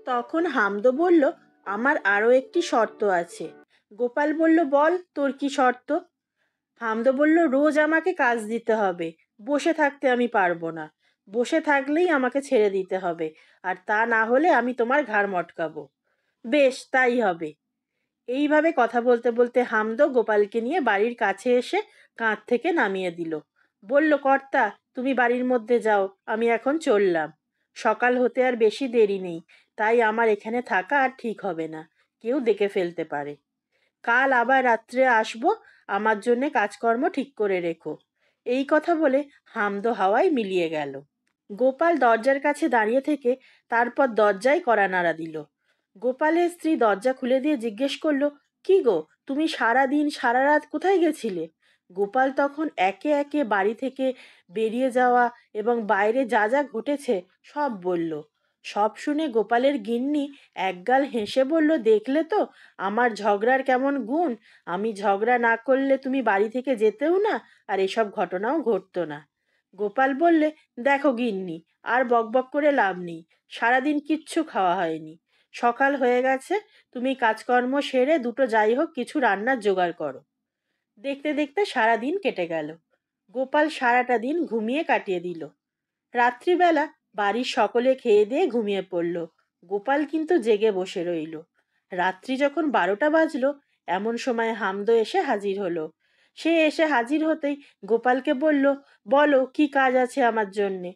তখন হামদো বলল, আমার আরও একটি শর্ত আছে। গোপাল বলল, বল তোর কি শর্ত? হামদো বলল, রোজ আমাকে কাজ দিতে হবে, বসে থাকতে আমি পারবো না। বসে থাকলেই আমাকে ছেড়ে দিতে হবে, আর তা না হলে আমি তোমার ঘাড় মটকাবো। বেশ, তাই হবে। এইভাবে কথা বলতে বলতে হামদো গোপালকে নিয়ে বাড়ির কাছে এসে কাঁধ থেকে নামিয়ে দিল। বলল, কর্তা, তুমি বাড়ির মধ্যে যাও, আমি এখন চললাম। সকাল হতে আর বেশি দেরি নেই, তাই আমার এখানে থাকা আর ঠিক হবে না, কেউ দেখে ফেলতে পারে। কাল আবার রাত্রে আসবো, আমার জন্যে কাজকর্ম ঠিক করে রেখো। এই কথা বলে হামদো হাওয়ায় মিলিয়ে গেল। গোপাল দরজার কাছে দাঁড়িয়ে থেকে তারপর দরজায় কড়া নাড়া দিল। গোপালের স্ত্রী দরজা খুলে দিয়ে জিজ্ঞেস করল, কি গো, তুমি সারা দিন সারা রাত কোথায় গেছিলে? গোপাল তখন একে একে বাড়ি থেকে বেরিয়ে যাওয়া এবং বাইরে যা যা ঘটেছে সব বলল। সব শুনে গোপালের গিন্নি একগাল হেসে বলল, দেখলে তো আমার ঝগড়ার কেমন গুণ। আমি ঝগড়া না করলে তুমি বাড়ি থেকে যেতেও না, আর এসব ঘটনাও ঘটতো না। গোপাল বললে, দেখো গিন্নি, আর বকবক করে লাভ নেই। সারাদিন কিচ্ছু খাওয়া হয়নি, সকাল হয়ে গেছে। তুমি কাজকর্ম সেরে দুটো যাই হোক কিছু রান্নার জোগাড় করো। দেখতে দেখতে সারা দিন কেটে গেল। গোপাল সারাটা দিন ঘুমিয়ে কাটিয়ে দিল। রাত্রিবেলা বাড়ির সকলে খেয়ে দিয়ে ঘুমিয়ে পড়ল। গোপাল কিন্তু জেগে বসে রইল। রাত্রি যখন 12টা বাজলো, এমন সময় হামদো এসে হাজির হলো। সে এসে হাজির হতেই গোপালকে বলল, বলো কি কাজ আছে আমার জন্যে।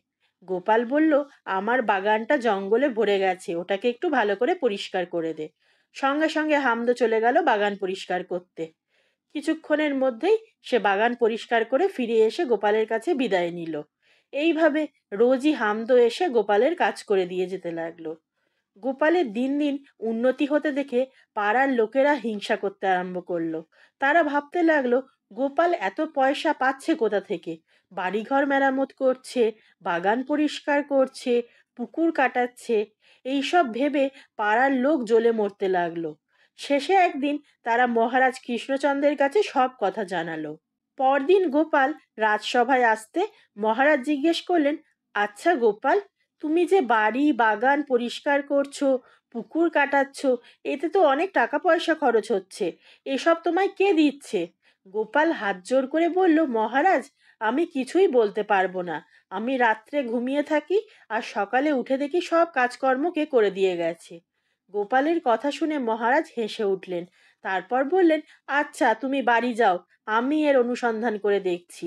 গোপাল বলল, আমার বাগানটা জঙ্গলে ভরে গেছে, ওটাকে একটু ভালো করে পরিষ্কার করে দে। সঙ্গে সঙ্গে হামদো চলে গেল বাগান পরিষ্কার করতে। কিছুক্ষণের মধ্যেই সে বাগান পরিষ্কার করে ফিরে এসে গোপালের কাছে বিদায় নিল। এইভাবে রোজই হামদো এসে গোপালের কাজ করে দিয়ে যেতে লাগলো। গোপালের দিন দিন উন্নতি হতে দেখে পাড়ার লোকেরা হিংসা করতে আরম্ভ করলো। তারা ভাবতে লাগলো, গোপাল এত পয়সা পাচ্ছে কোথা থেকে? বাড়িঘর মেরামত করছে, বাগান পরিষ্কার করছে, পুকুর কাটাচ্ছে। এইসব ভেবে পাড়ার লোক জ্বলে মরতে লাগলো। শেষে একদিন তারা মহারাজ কৃষ্ণচন্দ্রের কাছে সব কথা জানালো। পরদিন গোপাল রাজসভায় আসতে মহারাজ জিজ্ঞেস করলেন, আচ্ছা গোপাল, তুমি যে বাড়ি বাগান পরিষ্কার করছো, পুকুর কাটাচ্ছ, এতে তো অনেক টাকা পয়সা খরচ হচ্ছে। এসব তোমায় কে দিচ্ছে? গোপাল হাত জোড় করে বলল, মহারাজ, আমি কিছুই বলতে পারবো না। আমি রাত্রে ঘুমিয়ে থাকি, আর সকালে উঠে দেখি সব কাজকর্ম কে করে দিয়ে গেছে। গোপালের কথা শুনে মহারাজ হেসে উঠলেন। তারপর বললেন, আচ্ছা তুমি বাড়ি যাও, আমি এর অনুসন্ধান করে দেখছি।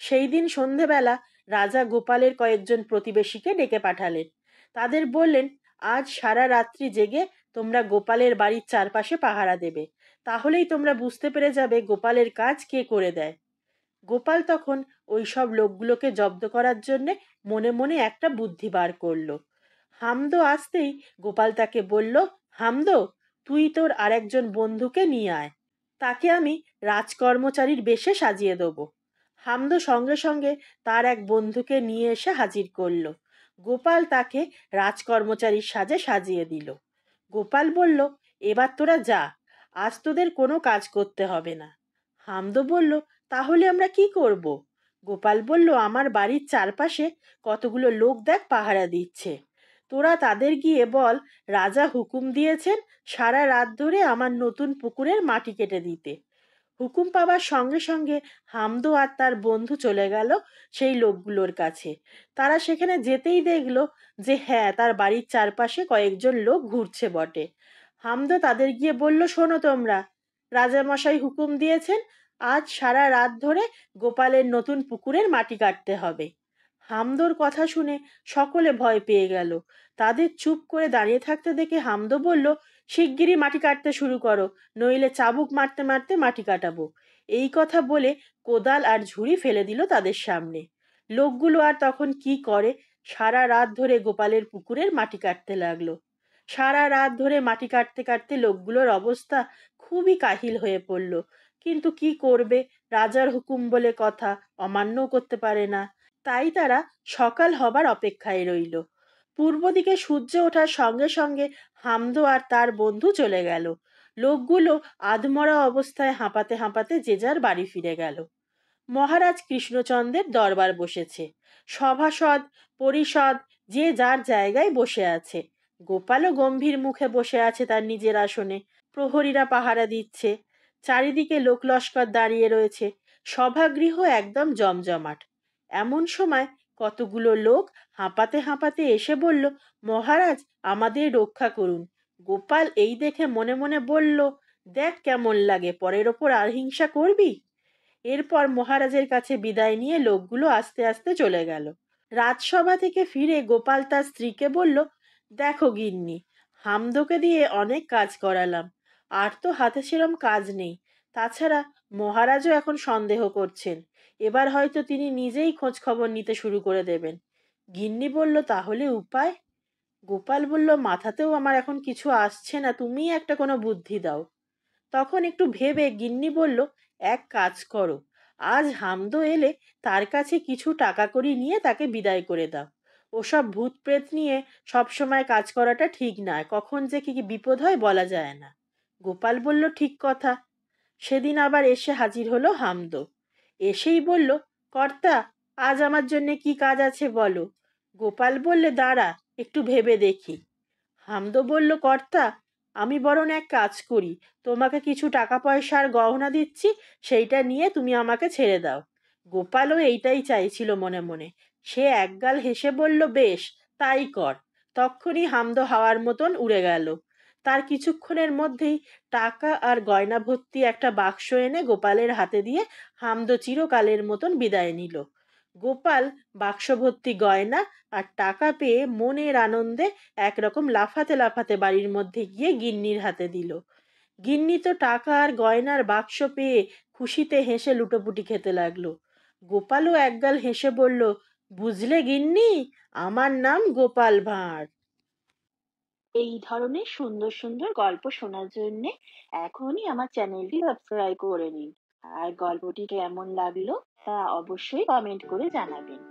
সেই দিন সন্ধেবেলা রাজা গোপালের কয়েকজন প্রতিবেশীকে ডেকে পাঠালেন। তাদের বললেন, আজ সারা রাত্রি জেগে তোমরা গোপালের বাড়ির চারপাশে পাহারা দেবে। তাহলেই তোমরা বুঝতে পেরে যাবে গোপালের কাজ কে করে দেয়। গোপাল তখন ওই সব লোকগুলোকে জব্দ করার জন্যে মনে মনে একটা বুদ্ধি বার করলো। হামদো আসতেই গোপাল তাকে বলল, হামদো, তুই তোর আরেকজন বন্ধুকে নিয়ে আয়, তাকে আমি রাজকর্মচারীর বেশে সাজিয়ে দেবো। হামদো সঙ্গে সঙ্গে তার এক বন্ধুকে নিয়ে এসে হাজির করল। গোপাল তাকে রাজকর্মচারীর সাজে সাজিয়ে দিল। গোপাল বলল, এবার তোরা যা, আজ তোদের কোনো কাজ করতে হবে না। হামদো বলল, তাহলে আমরা কি করব? গোপাল বলল, আমার বাড়ির চারপাশে কতগুলো লোক দেখ পাহারা দিচ্ছে। তোরা তাদের গিয়ে বল, রাজা হুকুম দিয়েছেন সারা রাত ধরে আমার নতুন পুকুরের মাটি কেটে দিতে। হুকুম পাবার সঙ্গে সঙ্গে হামদো আর তার বন্ধু চলে গেল সেই লোকগুলোর কাছে। তারা সেখানে যেতেই দেখলো যে হ্যাঁ, তার বাড়ির চারপাশে কয়েকজন লোক ঘুরছে বটে। হামদো তাদের গিয়ে বলল, শোনো তোমরা, রাজামশাই হুকুম দিয়েছেন আজ সারা রাত ধরে গোপালের নতুন পুকুরের মাটি কাটতে হবে। হামদোর কথা শুনে সকলে ভয় পেয়ে গেল। তাদের চুপ করে দাঁড়িয়ে থাকতে দেখে হামদো বলল, শিগগিরই মাটি কাটতে শুরু করো, নইলে চাবুক মারতে মারতে মাটি কাটাবো। এই কথা বলে কোদাল আর ঝুড়ি ফেলে দিল তাদের সামনে। লোকগুলো আর তখন কি করে, সারা রাত ধরে গোপালের পুকুরের মাটি কাটতে লাগলো। সারা রাত ধরে মাটি কাটতে কাটতে লোকগুলোর অবস্থা খুবই কাহিল হয়ে পড়ল। কিন্তু কি করবে, রাজার হুকুম বলে কথা, অমান্যও করতে পারে না। তাই তারা সকাল হবার অপেক্ষায় রইল। পূর্ব দিকে সূর্য ওঠার সঙ্গে সঙ্গে হামদো আর তার বন্ধু চলে গেল। লোকগুলো আধমরা অবস্থায় হাঁপাতে হাঁপাতে যে যার বাড়ি ফিরে গেল। মহারাজ কৃষ্ণচন্দ্রের দরবার বসেছে। সভাসদ পরিষদ যে যার জায়গায় বসে আছে। গোপালও গম্ভীর মুখে বসে আছে তার নিজের আসনে। প্রহরীরা পাহারা দিচ্ছে। চারিদিকে লোকলস্কর দাঁড়িয়ে রয়েছে। সভাগৃহ একদম জমজমাট। এমন সময় কতগুলো লোক হাঁপাতে হাঁপাতে এসে বলল, মহারাজ, আমাদের রক্ষা করুন। গোপাল এই দেখে মনে মনে বলল, দেখ কেমন লাগে, পরের ওপর আর হিংসা করবি। এরপর মহারাজের কাছে বিদায় নিয়ে লোকগুলো আস্তে আস্তে চলে গেল। রাজসভা থেকে ফিরে গোপাল তার স্ত্রীকে বলল, দেখো গিন্নি, হামদোকে দিয়ে অনেক কাজ করালাম, আর তো হাতে সেরম কাজ নেই। তাছাড়া মহারাজও এখন সন্দেহ করছেন। এবার হয়তো তিনি নিজেই খোঁজ খবর নিতে শুরু করে দেবেন। গিন্নি বলল, তাহলে উপায়? গোপাল বলল, মাথাতেও আমার এখন কিছু আসছে না, তুমিই একটা কোনো বুদ্ধি দাও। তখন একটু ভেবে গিন্নি বলল, এক কাজ করো, আজ হামদো এলে তার কাছে কিছু টাকা কড়ি নিয়ে তাকে বিদায় করে দাও। ওসব ভূত প্রেত নিয়ে সবসময় কাজ করাটা ঠিক নয়, কখন যে কি কি বিপদ হয় বলা যায় না। গোপাল বলল, ঠিক কথা। সেদিন আবার এসে হাজির হলো হামদো। এসেই বলল, কর্তা, আজ আমার জন্যে কি কাজ আছে বলো। গোপাল বললে, দাঁড়া, একটু ভেবে দেখি। হামদো বলল, কর্তা, আমি বরং এক কাজ করি, তোমাকে কিছু টাকা পয়সার গহনা দিচ্ছি, সেইটা নিয়ে তুমি আমাকে ছেড়ে দাও। গোপালও এইটাই চাইছিল মনে মনে। সে একগাল হেসে বলল, বেশ, তাই কর। তক্ষুনি হামদো হাওয়ার মতন উড়ে গেল। তার কিছুক্ষণের মধ্যেই টাকা আর গয়না ভর্তি একটা বাক্স এনে গোপালের হাতে দিয়ে হামদো চিরকালের মতন বিদায় নিল। গোপাল বাক্স ভর্তি গয়না আর টাকা পেয়ে মনের আনন্দে একরকম লাফাতে লাফাতে বাড়ির মধ্যে গিয়ে গিন্নির হাতে দিল। গিন্নি তো টাকা আর গয়নার বাক্স পেয়ে খুশিতে হেসে লুটোপুটি খেতে লাগলো। গোপালও একগাল হেসে বলল, বুঝলে গিন্নি, আমার নাম গোপাল ভাঁড়। এই ধরনের সুন্দর সুন্দর গল্প শোনার জন্য এখনই আমার চ্যানেলটি সাবস্ক্রাইব করে নিন। আর গল্পটি কেমন লাগলো তা অবশ্যই কমেন্ট করে জানাবেন।